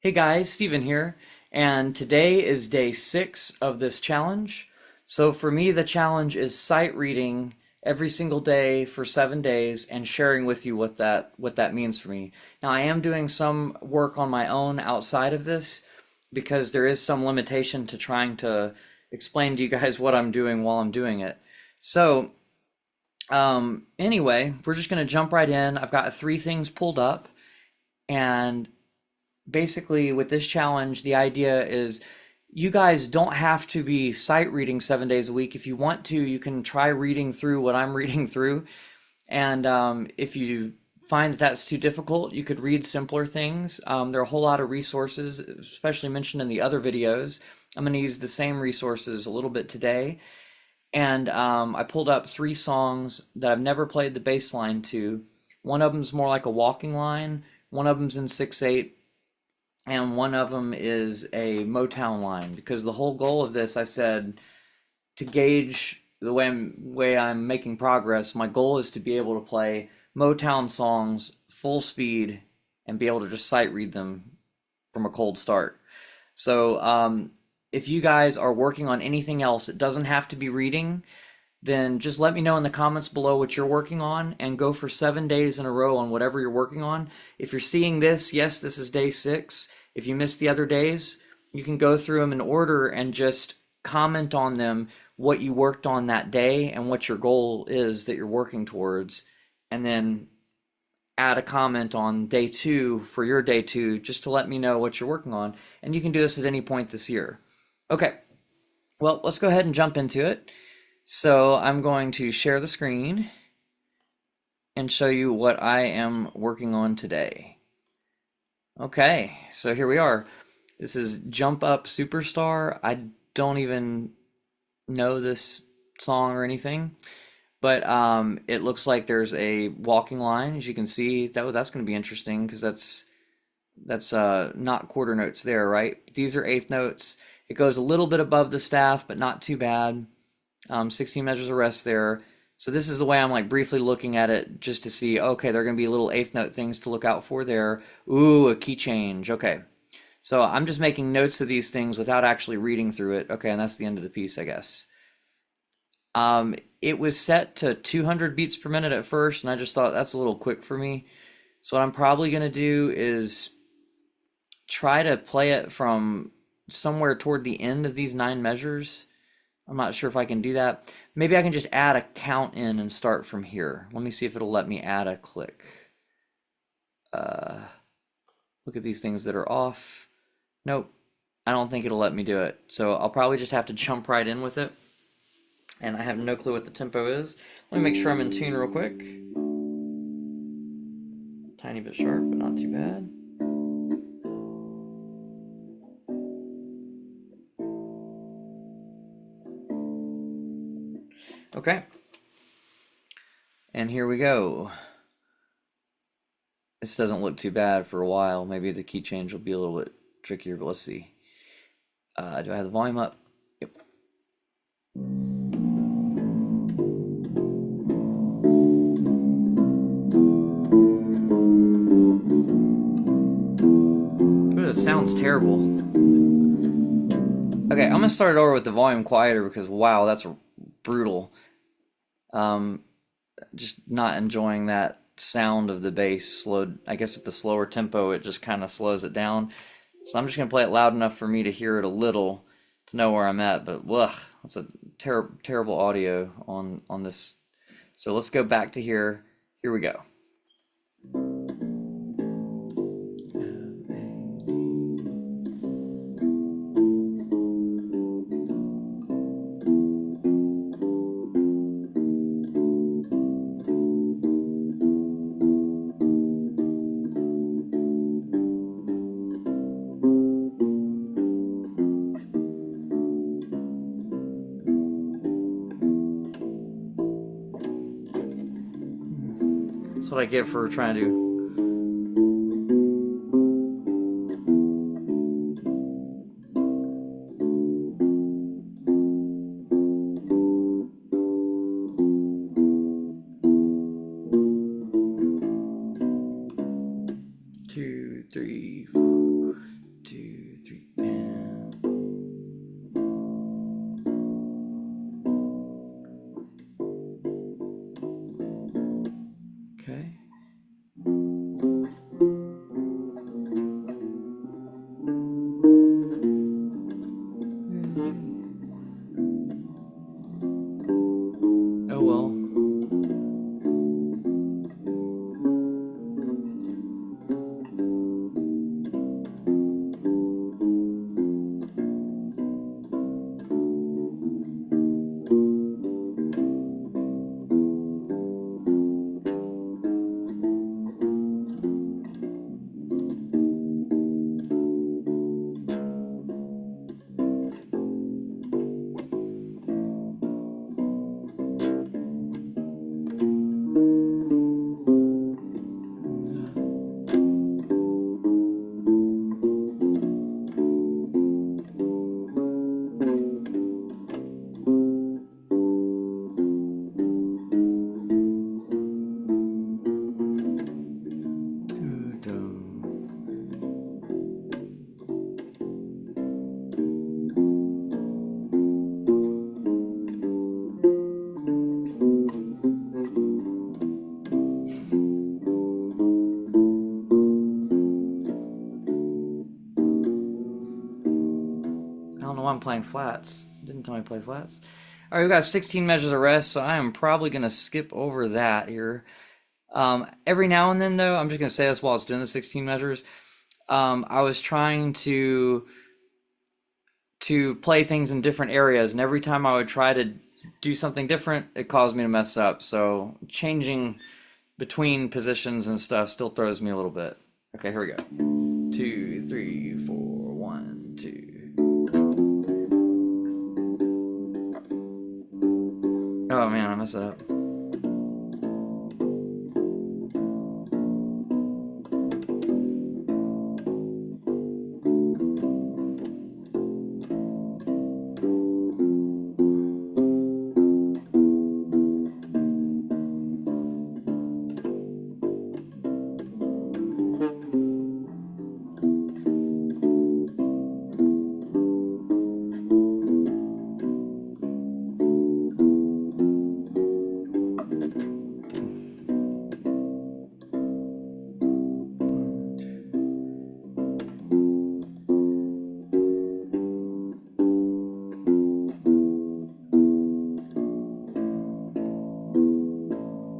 Hey guys, Steven here, and today is day 6 of this challenge. So for me, the challenge is sight reading every single day for 7 days and sharing with you what that means for me. Now I am doing some work on my own outside of this because there is some limitation to trying to explain to you guys what I'm doing while I'm doing it. So anyway, we're just gonna jump right in. I've got three things pulled up, and basically with this challenge the idea is you guys don't have to be sight reading 7 days a week. If you want to, you can try reading through what I'm reading through, and if you find that that's too difficult, you could read simpler things. There are a whole lot of resources, especially mentioned in the other videos. I'm going to use the same resources a little bit today, and I pulled up three songs that I've never played the bass line to. One of them's more like a walking line, one of them's in 6/8, and one of them is a Motown line, because the whole goal of this, I said, to gauge the way I'm making progress, my goal is to be able to play Motown songs full speed and be able to just sight read them from a cold start. So if you guys are working on anything else, it doesn't have to be reading, then just let me know in the comments below what you're working on and go for 7 days in a row on whatever you're working on. If you're seeing this, yes, this is day 6. If you missed the other days, you can go through them in order and just comment on them, what you worked on that day and what your goal is that you're working towards, and then add a comment on day 2 for your day 2 just to let me know what you're working on. And you can do this at any point this year. Okay, well, let's go ahead and jump into it. So I'm going to share the screen and show you what I am working on today. Okay, so here we are. This is Jump Up Superstar. I don't even know this song or anything, but it looks like there's a walking line. As you can see, that's going to be interesting because that's not quarter notes there, right? These are eighth notes. It goes a little bit above the staff, but not too bad. 16 measures of rest there. So this is the way I'm like briefly looking at it just to see, okay, there are going to be little eighth note things to look out for there. Ooh, a key change. Okay. So I'm just making notes of these things without actually reading through it. Okay, and that's the end of the piece, I guess. It was set to 200 beats per minute at first, and I just thought that's a little quick for me. So what I'm probably going to do is try to play it from somewhere toward the end of these 9 measures. I'm not sure if I can do that. Maybe I can just add a count in and start from here. Let me see if it'll let me add a click. Look at these things that are off. Nope, I don't think it'll let me do it. So I'll probably just have to jump right in with it. And I have no clue what the tempo is. Let me make sure I'm in tune real quick. Tiny bit sharp, but not too bad. Okay. And here we go. This doesn't look too bad for a while. Maybe the key change will be a little bit trickier, but let's see. Do I have the volume up? Yep. Ooh, that sounds terrible. Okay, I'm gonna start it over with the volume quieter because wow, that's brutal. Um, just not enjoying that sound of the bass slowed. I guess at the slower tempo, it just kind of slows it down. So I'm just gonna play it loud enough for me to hear it a little to know where I'm at. But ugh, that's a terrible audio on this. So let's go back to here. Here we go. That's what I get for trying to. Two, three. 2, 3, and okay. Oh well. I don't know why I'm playing flats. Didn't tell me to play flats. All right, we've got 16 measures of rest, so I am probably going to skip over that here. Every now and then, though, I'm just going to say this while it's doing the 16 measures. I was trying to play things in different areas, and every time I would try to do something different, it caused me to mess up. So changing between positions and stuff still throws me a little bit. Okay, here we go. 2, 3, 4, 1, 2. Oh man, I messed it up.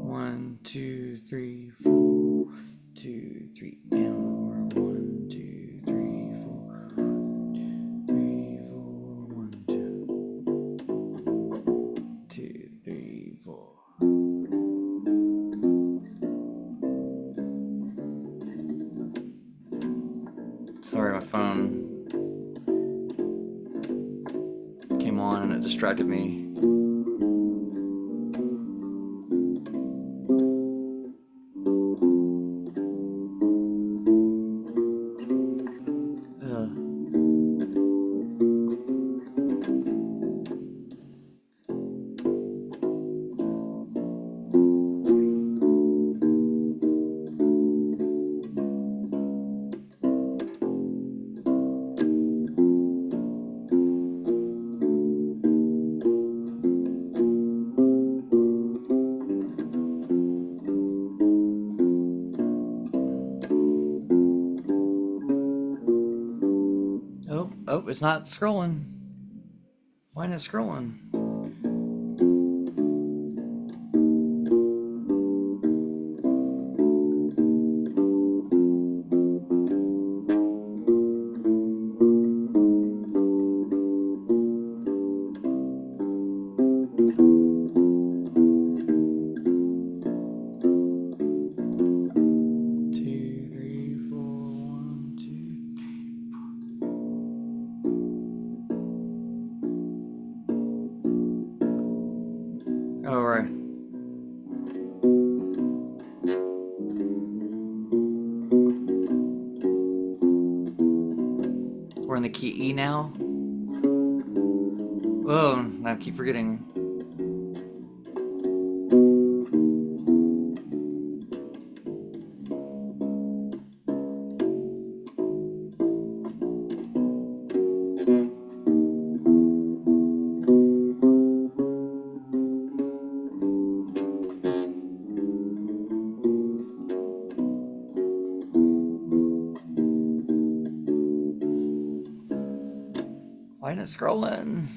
One, two, three, four, 2, 3, and more. 1, 2, 3, 4, 3, 4, 1, 2, 2, 3, 4. Sorry, my phone came on and it distracted me. Oh, it's not scrolling. Why isn't it scrolling? All right. We're in the key E now. Oh, I keep forgetting. Why isn't it scrolling?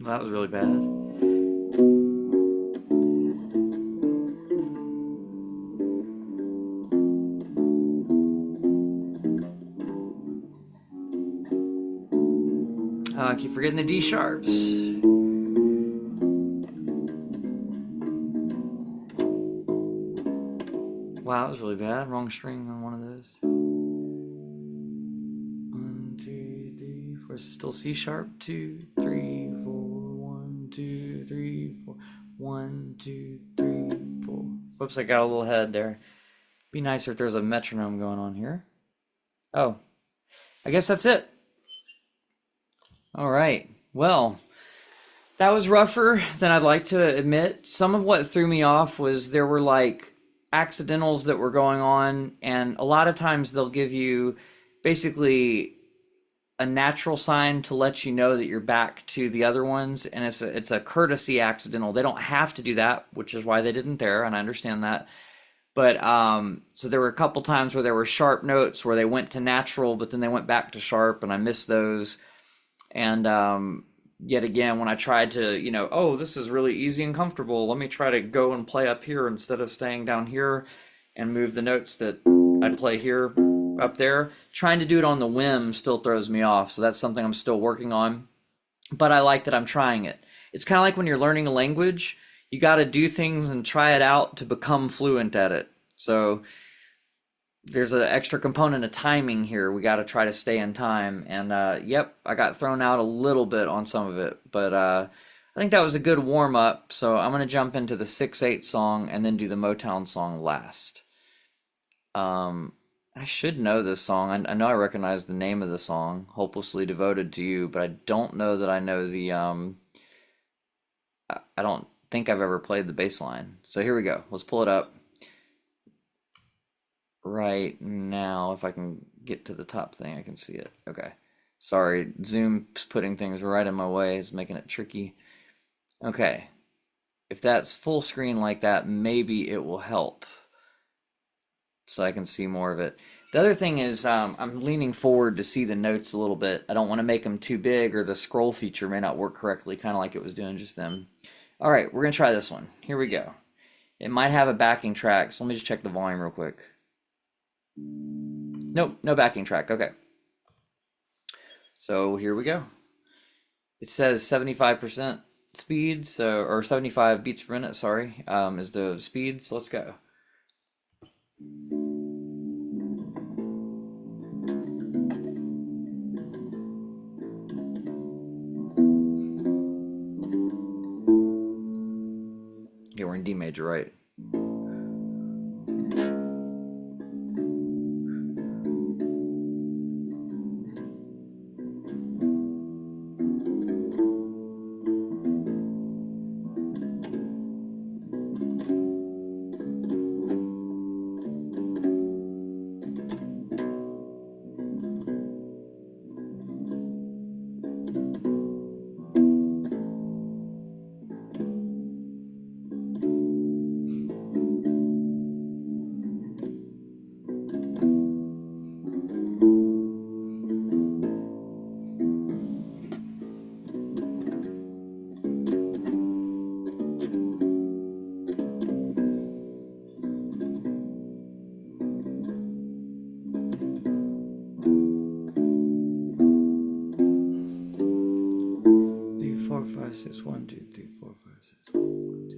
Well, that was really bad. I keep forgetting the D sharps. Wow, that was really bad. Wrong string on one of those. 1, 2, 3, 4. Still C sharp. 2, 3, 4. 1, 2, 3, 4. 1, 2, 3, 4. Whoops, I got a little head there. Be nicer if there's a metronome going on here. Oh, I guess that's it. All right. Well, that was rougher than I'd like to admit. Some of what threw me off was there were like accidentals that were going on, and a lot of times they'll give you basically a natural sign to let you know that you're back to the other ones, and it's a courtesy accidental. They don't have to do that, which is why they didn't there, and I understand that. But so there were a couple times where there were sharp notes where they went to natural, but then they went back to sharp, and I missed those. And yet again, when I tried to, oh, this is really easy and comfortable, let me try to go and play up here instead of staying down here and move the notes that I'd play here up there. Trying to do it on the whim still throws me off, so that's something I'm still working on. But I like that I'm trying it. It's kind of like when you're learning a language, you got to do things and try it out to become fluent at it. So there's an extra component of timing here. We got to try to stay in time. And yep, I got thrown out a little bit on some of it, but I think that was a good warm up. So I'm going to jump into the 6/8 song and then do the Motown song last. I should know this song. I know I recognize the name of the song, Hopelessly Devoted to You, but I don't know that I know the I don't think I've ever played the bass line. So here we go. Let's pull it up right now. If I can get to the top thing, I can see it. Okay. Sorry, Zoom's putting things right in my way. It's making it tricky. Okay. If that's full screen like that, maybe it will help so I can see more of it. The other thing is I'm leaning forward to see the notes a little bit. I don't want to make them too big or the scroll feature may not work correctly, kind of like it was doing just then. All right, we're going to try this one. Here we go. It might have a backing track, so let me just check the volume real quick. Nope, no backing track. Okay. So here we go. It says 75% speed, so or 75 beats per minute, sorry, is the speed, so let's go. Yeah, we're in D major, right? Six, 1, 2, 3, 4, 5, 6. 1, 2.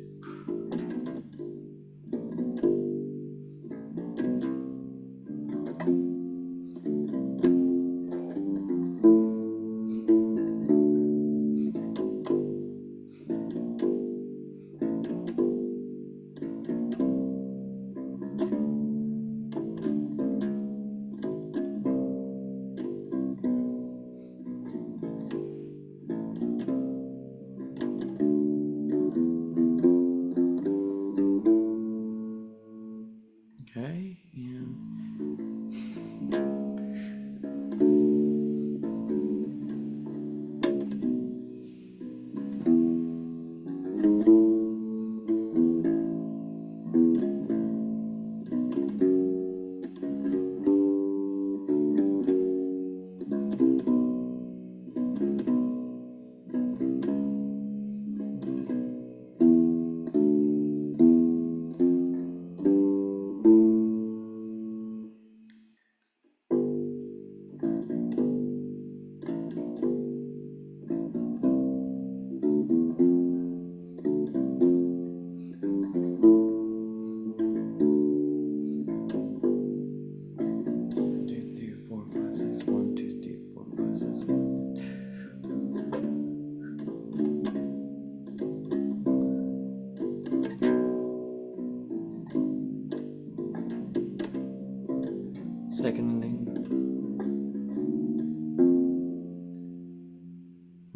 Second ending.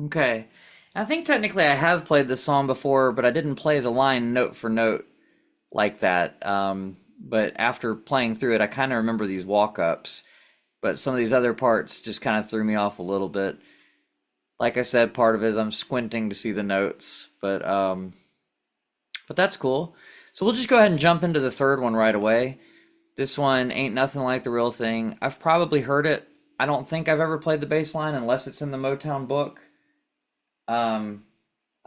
Okay. I think technically I have played this song before, but I didn't play the line note for note like that. But after playing through it, I kind of remember these walk-ups. But some of these other parts just kind of threw me off a little bit. Like I said, part of it is I'm squinting to see the notes, but that's cool. So we'll just go ahead and jump into the third one right away. This one ain't nothing like the real thing. I've probably heard it. I don't think I've ever played the bass line unless it's in the Motown book. Um,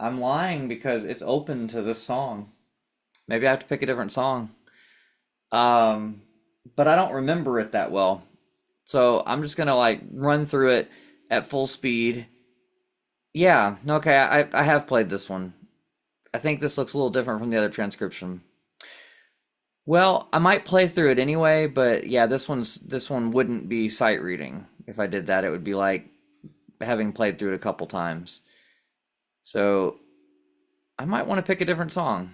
I'm lying because it's open to this song. Maybe I have to pick a different song. Um, but I don't remember it that well. So I'm just gonna like run through it at full speed. Yeah, okay, I have played this one. I think this looks a little different from the other transcription. Well, I might play through it anyway, but yeah, this one wouldn't be sight reading. If I did that, it would be like having played through it a couple times. So I might want to pick a different song.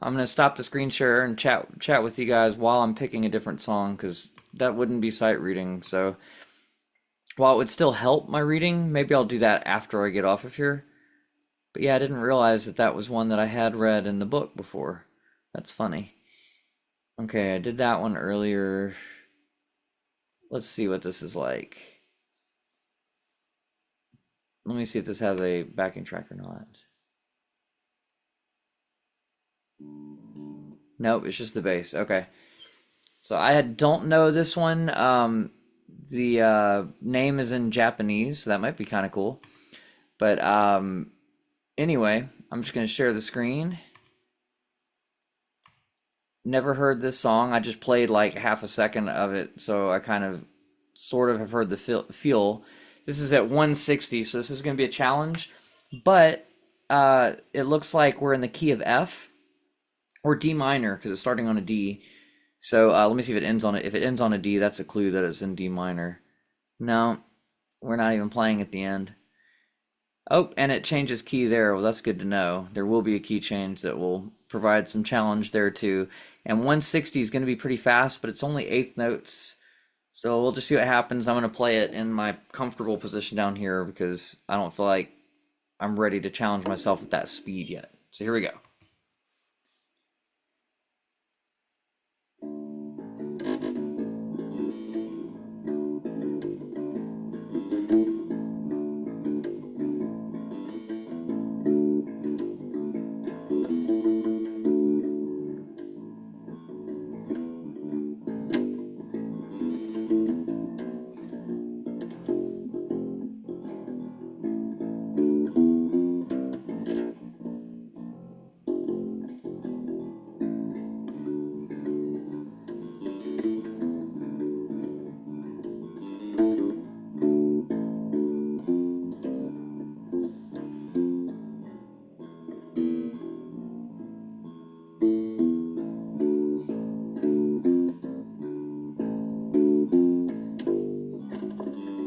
I'm gonna stop the screen share and chat with you guys while I'm picking a different song because that wouldn't be sight reading. So while it would still help my reading, maybe I'll do that after I get off of here. But yeah, I didn't realize that that was one that I had read in the book before. That's funny. Okay, I did that one earlier. Let's see what this is like. Let me see if this has a backing track or not. Nope, it's just the bass. Okay. So don't know this one. The name is in Japanese, so that might be kind of cool. But anyway, I'm just going to share the screen. Never heard this song. I just played like half a second of it, so I kind of sort of have heard the feel. This is at 160, so this is going to be a challenge. But it looks like we're in the key of F or D minor because it's starting on a D. So let me see if it ends on it. If it ends on a D, that's a clue that it's in D minor. No, we're not even playing at the end. Oh, and it changes key there. Well, that's good to know. There will be a key change that will provide some challenge there too. And 160 is going to be pretty fast, but it's only eighth notes. So we'll just see what happens. I'm going to play it in my comfortable position down here because I don't feel like I'm ready to challenge myself at that speed yet. So here we go.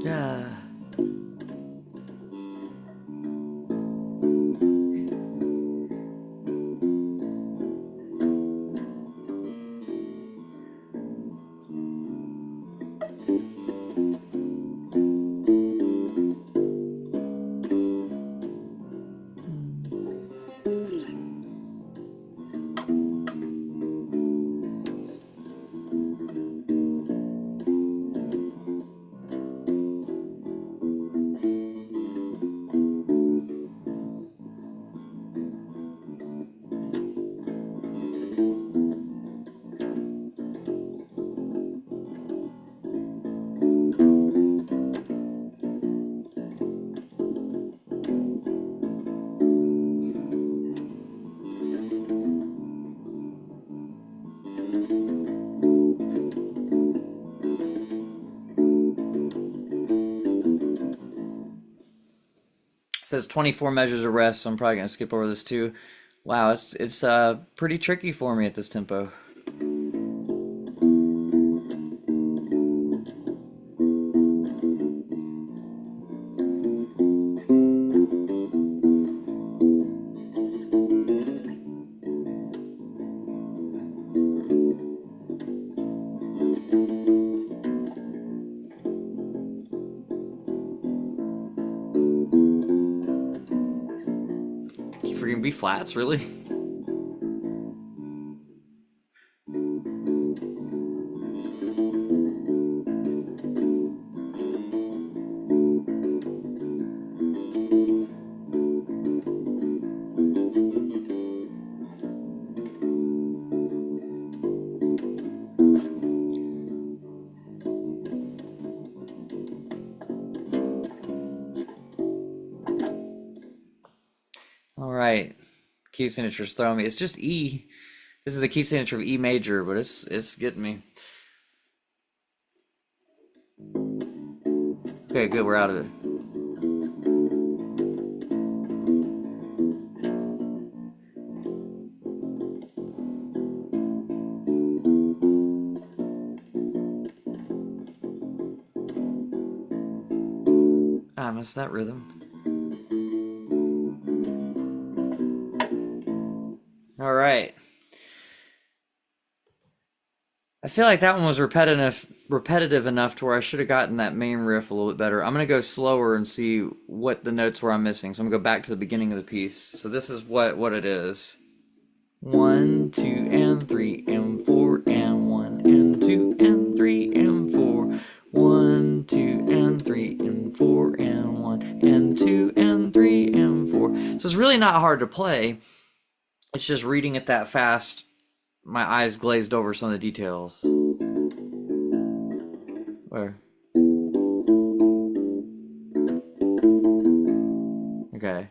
Yeah. It says 24 measures of rest, so I'm probably gonna skip over this too. Wow, it's pretty tricky for me at this tempo. flats, really? All right. Key signature's throwing me. It's just E. This is the key signature of E major, but it's getting me. Okay, good. We're out of it. I missed that rhythm. All right. I feel like that one was repetitive enough to where I should have gotten that main riff a little bit better. I'm gonna go slower and see what the notes were I'm missing. So I'm gonna go back to the beginning of the piece. So this is what it is. 1, 2, and 3, and 4, and 1, and 2, and 3, and 4. 1, 2, and 3, and 4, and 1, and 2, and 3, and 4. So it's really not hard to play. It's just reading it that fast. My eyes glazed over some of the details. Where? Okay.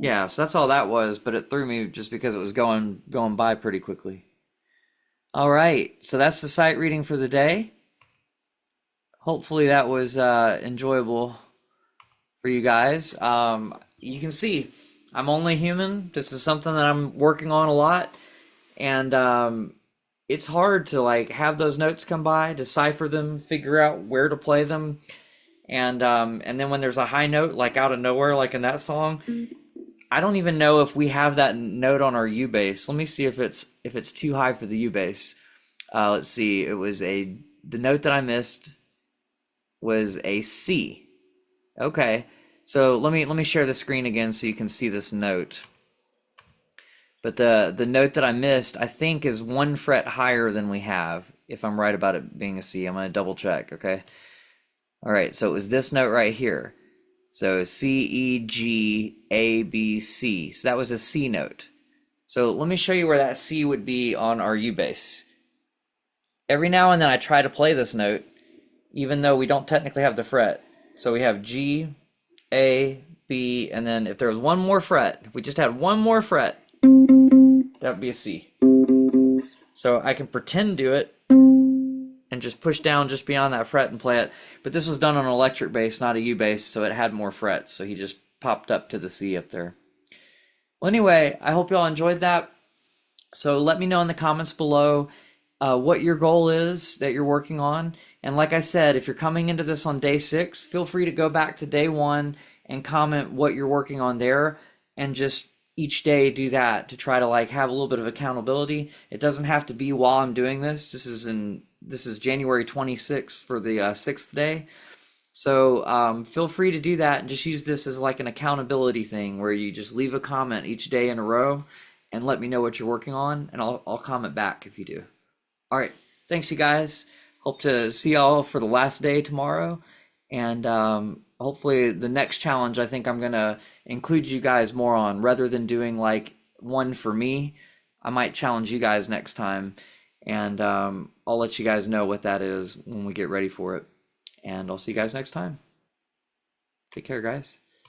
Yeah, so that's all that was, but it threw me just because it was going by pretty quickly. All right, so that's the sight reading for the day. Hopefully that was enjoyable for you guys. You can see I'm only human. This is something that I'm working on a lot, and it's hard to like have those notes come by, decipher them, figure out where to play them, and then when there's a high note like out of nowhere, like in that song, I don't even know if we have that note on our U bass. Let me see if it's too high for the U bass. Let's see. It was the note that I missed was a C. Okay. So let me share the screen again so you can see this note. But the note that I missed, I think, is 1 fret higher than we have. If I'm right about it being a C, I'm gonna double check. Okay. All right. So it was this note right here. So C, E, G, A, B, C. So that was a C note. So let me show you where that C would be on our U bass. Every now and then I try to play this note, even though we don't technically have the fret. So we have G, A, B, and then if there was one more fret, if we just had one more fret, that would be a C. So I can pretend to do it and just push down just beyond that fret and play it. But this was done on an electric bass, not a U bass, so it had more frets. So he just popped up to the C up there. Well, anyway, I hope you all enjoyed that. So let me know in the comments below what your goal is that you're working on. And like I said, if you're coming into this on day 6, feel free to go back to day 1 and comment what you're working on there, and just each day do that to try to like have a little bit of accountability. It doesn't have to be while I'm doing this. This is January 26th for the 6th day. So feel free to do that and just use this as like an accountability thing where you just leave a comment each day in a row and let me know what you're working on, and I'll comment back if you do. All right. Thanks, you guys. Hope to see y'all for the last day tomorrow. And hopefully the next challenge, I think I'm going to include you guys more on. Rather than doing like one for me, I might challenge you guys next time. And I'll let you guys know what that is when we get ready for it. And I'll see you guys next time. Take care, guys.